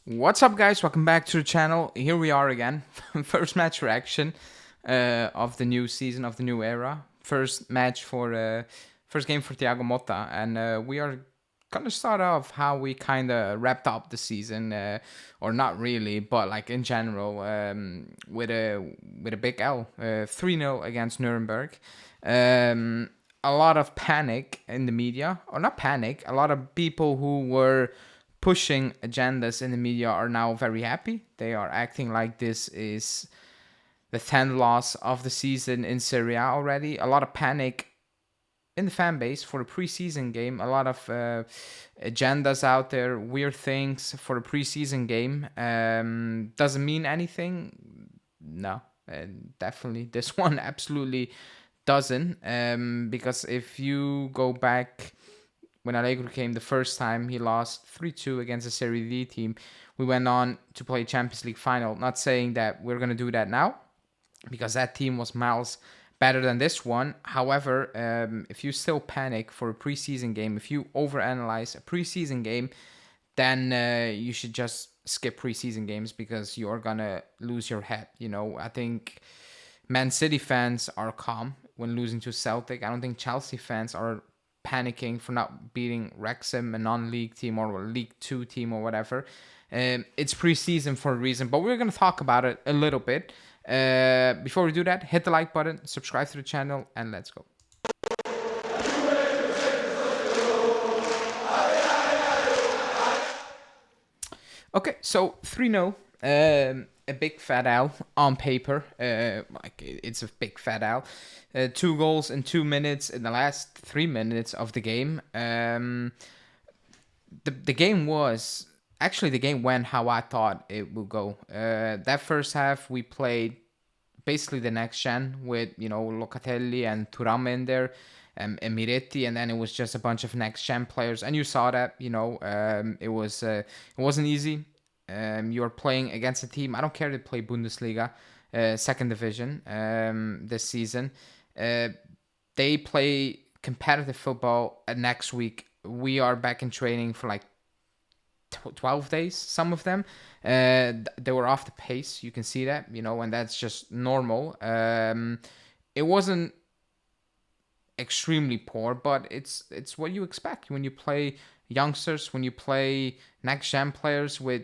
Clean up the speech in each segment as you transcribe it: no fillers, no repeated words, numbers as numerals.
What's up, guys? Welcome back to the channel. Here we are again. First match reaction of the new season, of the new era. First game for Thiago Motta, and we are gonna start off how we kind of wrapped up the season, or not really, but like in general, with a big L, 3-0 against Nuremberg. A lot of panic in the media, or not panic. A lot of people who were pushing agendas in the media are now very happy. They are acting like this is the 10th loss of the season in Serie A already. A lot of panic in the fan base for the preseason game. A lot of agendas out there, weird things for the preseason game. Doesn't mean anything. No, definitely. This one absolutely doesn't. Because if you go back when Allegri came the first time, he lost 3-2 against a Serie D team. We went on to play Champions League final. Not saying that we're going to do that now, because that team was miles better than this one. However, if you still panic for a preseason game, if you overanalyze a preseason game, then you should just skip preseason games, because you're going to lose your head. You know, I think Man City fans are calm when losing to Celtic. I don't think Chelsea fans are panicking for not beating Wrexham, a non-league team or a League 2 team or whatever. It's preseason for a reason, but we're going to talk about it a little bit. Before we do that, hit the like button, subscribe to the channel, and let's go. Okay, so 3-0. A big fat L on paper. Like it's a big fat L. 2 goals in 2 minutes in the last 3 minutes of the game. The game was actually, the game went how I thought it would go. That first half we played basically the next gen with Locatelli and Thuram in there, and Miretti, and then it was just a bunch of next gen players, and you saw that it wasn't easy. You're playing against a team. I don't care to play Bundesliga, second division, this season. They play competitive football. Next week we are back in training for like 12 days. Some of them, they were off the pace. You can see that, and that's just normal. It wasn't extremely poor, but it's what you expect when you play youngsters, when you play next gen players with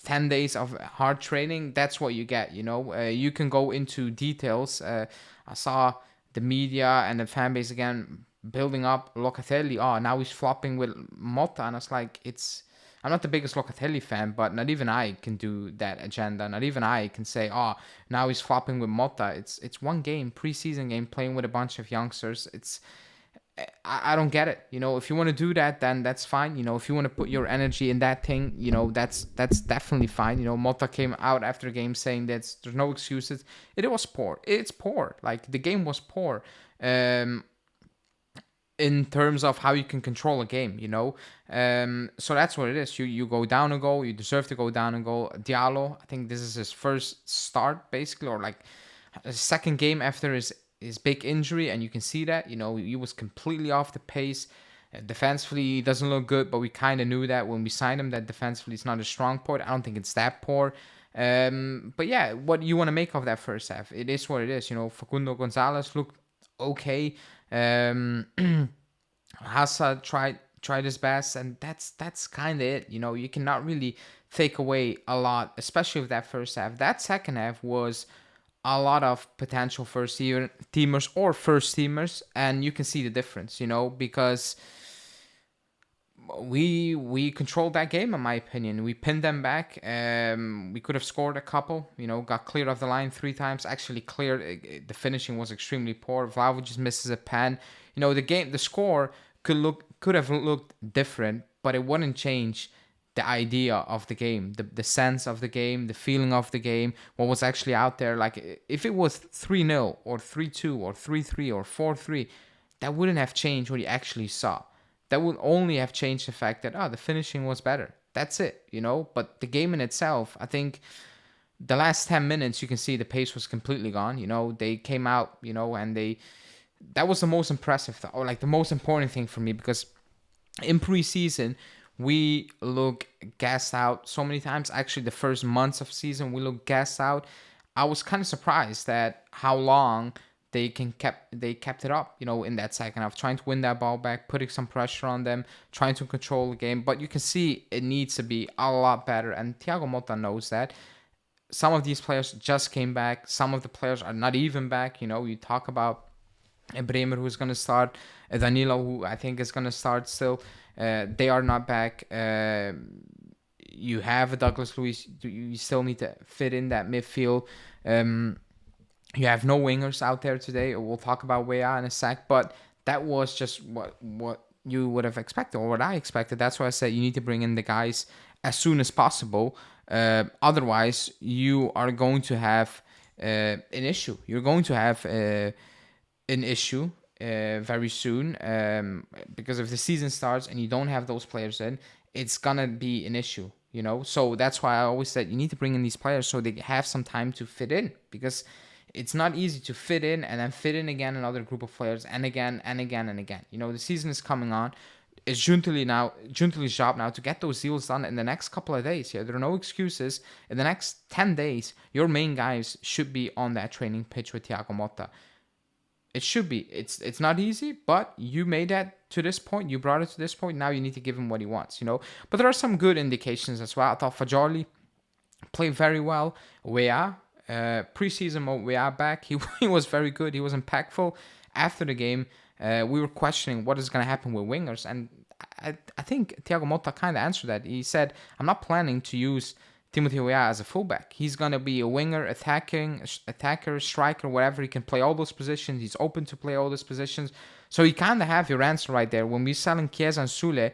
10 days of hard training. That's what you get. You can go into details. I saw the media and the fan base again building up Locatelli. Oh, now he's flopping with Motta, and it's like, I'm not the biggest Locatelli fan, but not even I can do that agenda. Not even I can say, oh, now he's flopping with Motta. It's one game, preseason game, playing with a bunch of youngsters. I don't get it. If you want to do that, then that's fine. If you want to put your energy in that thing, that's definitely fine. Motta came out after the game saying that there's no excuses. It was poor. It's poor. Like, the game was poor. In terms of how you can control a game, so that's what it is. You go down a goal, you deserve to go down a goal. Diallo, I think this is his first start, basically, or like a second game after his big injury, and you can see that, he was completely off the pace. Defensively, he doesn't look good, but we kind of knew that when we signed him, that defensively it's not a strong point. I don't think it's that poor. But yeah, what you want to make of that first half? It is what it is. Facundo Gonzalez looked okay. Hazard tried his best, and that's kind of it. You cannot really take away a lot, especially with that first half. That second half was a lot of potential first teamers or first teamers, and you can see the difference, because we controlled that game, in my opinion. We pinned them back. We could have scored a couple, got cleared off the line 3 times. Actually cleared. The finishing was extremely poor. Vlahovic just misses a pen. The score could have looked different, but it wouldn't change the idea of the game, the sense of the game, the feeling of the game, what was actually out there. Like, if it was 3-0 or 3-2 or 3-3 or 4-3, that wouldn't have changed what you actually saw. That would only have changed the fact that, the finishing was better. That's it, But the game in itself, I think the last 10 minutes, you can see the pace was completely gone. They came out, and that was the most impressive, or like the most important thing for me, because in preseason, we look gassed out so many times. Actually, the first months of season, we look gassed out. I was kind of surprised at how long they kept it up, in that second half, trying to win that ball back, putting some pressure on them, trying to control the game. But you can see it needs to be a lot better, and Thiago Motta knows that. Some of these players just came back. Some of the players are not even back. You talk about Bremer, who's going to start, Danilo, who I think is going to start still. They are not back. You have Douglas Luiz. You still need to fit in that midfield. You have no wingers out there today. We'll talk about Weah in a sec, but that was just what you would have expected, or what I expected. That's why I said you need to bring in the guys as soon as possible. Otherwise, you are going to have an issue. You're going to have an issue very soon, because if the season starts and you don't have those players in, it's gonna be an issue. So that's why I always said you need to bring in these players so they have some time to fit in, because it's not easy to fit in and then fit in again another group of players and again and again and again. The season is coming on. It's Giuntoli's job now to get those deals done in the next couple of days. Yeah, there are no excuses. In the next 10 days, your main guys should be on that training pitch with Thiago Motta. It should be. It's not easy, but you made that to this point. You brought it to this point. Now you need to give him what he wants, But there are some good indications as well. I thought Fagioli played very well. Weah, preseason mode, Weah back. He was very good. He was impactful. After the game, we were questioning what is going to happen with wingers. And I think Thiago Motta kind of answered that. He said, I'm not planning to use Timothy Weah as a fullback. He's going to be a winger, attacker, striker, whatever. He can play all those positions. He's open to play all those positions. So you kind of have your answer right there. When we're selling Chiesa and Sule,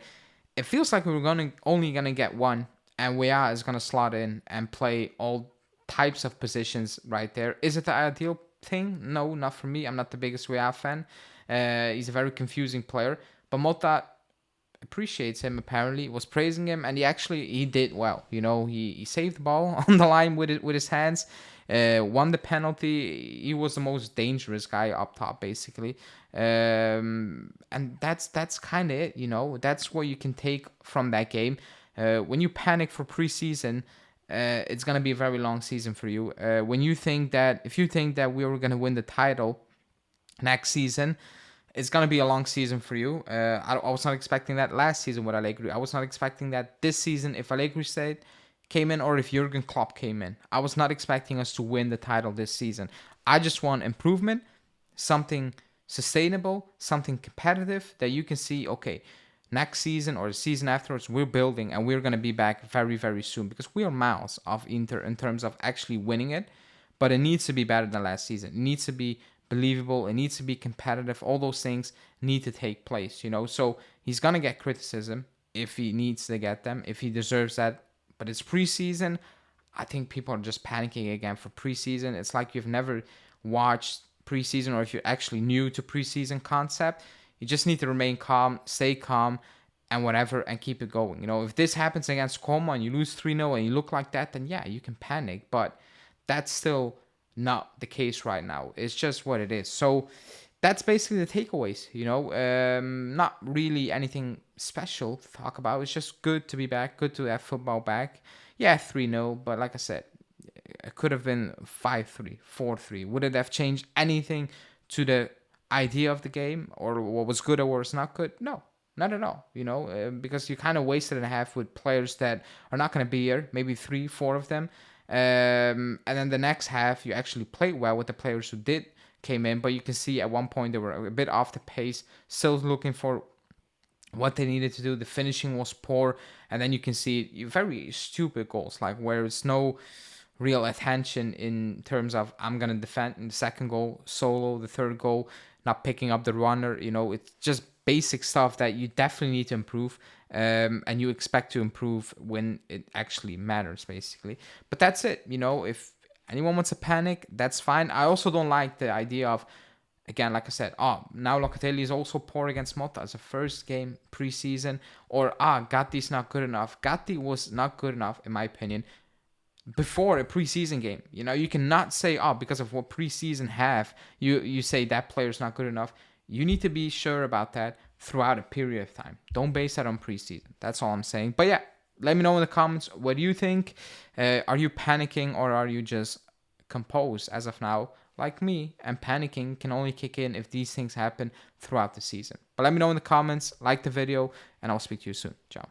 it feels like we were only going to get one. And Weah is going to slot in and play all types of positions right there. Is it the ideal thing? No, not for me. I'm not the biggest Weah fan. He's a very confusing player. But Motta appreciates him, apparently, was praising him, and he did well. He saved the ball on the line with his hands, won the penalty. He was the most dangerous guy up top, basically. And that's kind of it, That's what you can take from that game. When you panic for preseason, it's going to be a very long season for you. If you think that we were going to win the title next season, it's going to be a long season for you. I was not expecting that last season with Allegri. I was not expecting that this season if Allegri came in, or if Jurgen Klopp came in. I was not expecting us to win the title this season. I just want improvement, something sustainable, something competitive that you can see, okay, next season or the season afterwards, we're building and we're going to be back very, very soon, because we are miles off Inter in terms of actually winning it, but it needs to be better than last season. It needs to be believable. It needs to be competitive. All those things need to take place, So he's going to get criticism if he needs to get them, if he deserves that. But it's preseason. I think people are just panicking again for preseason. It's like you've never watched preseason, or if you're actually new to preseason concept, you just need to remain calm, stay calm, and whatever, and keep it going. If this happens against Como and you lose 3-0 and you look like that, then yeah, you can panic. But that's still not the case right now. It's just what it is. So that's basically the takeaways, not really anything special to talk about. It's just good to be back, good to have football back. Yeah, 3-0, but like I said, it could have been 5-3, 4-3. Would it have changed anything to the idea of the game, or what was good or what was not good? No, not at all, because you kind of wasted a half with players that are not going to be here, maybe 3-4 of them. And then the next half, you actually played well with the players who came in, but you can see at one point they were a bit off the pace, still looking for what they needed to do. The finishing was poor, and then you can see very stupid goals, like where it's no real attention in terms of I'm gonna defend in the second goal, solo, the third goal, not picking up the runner. It's just basic stuff that you definitely need to improve, and you expect to improve when it actually matters, basically. But that's it. If anyone wants to panic, that's fine. I also don't like the idea of, again, like I said, now Locatelli is also poor against Motta as a first game preseason, or Gatti's not good enough. Gatti was not good enough, in my opinion, before a preseason game. You cannot say, because of what preseason have, you say that player's not good enough. You need to be sure about that throughout a period of time. Don't base that on preseason. That's all I'm saying. But yeah, let me know in the comments, what do you think? Are you panicking, or are you just composed as of now, like me? And panicking can only kick in if these things happen throughout the season. But let me know in the comments, like the video, and I'll speak to you soon. Ciao.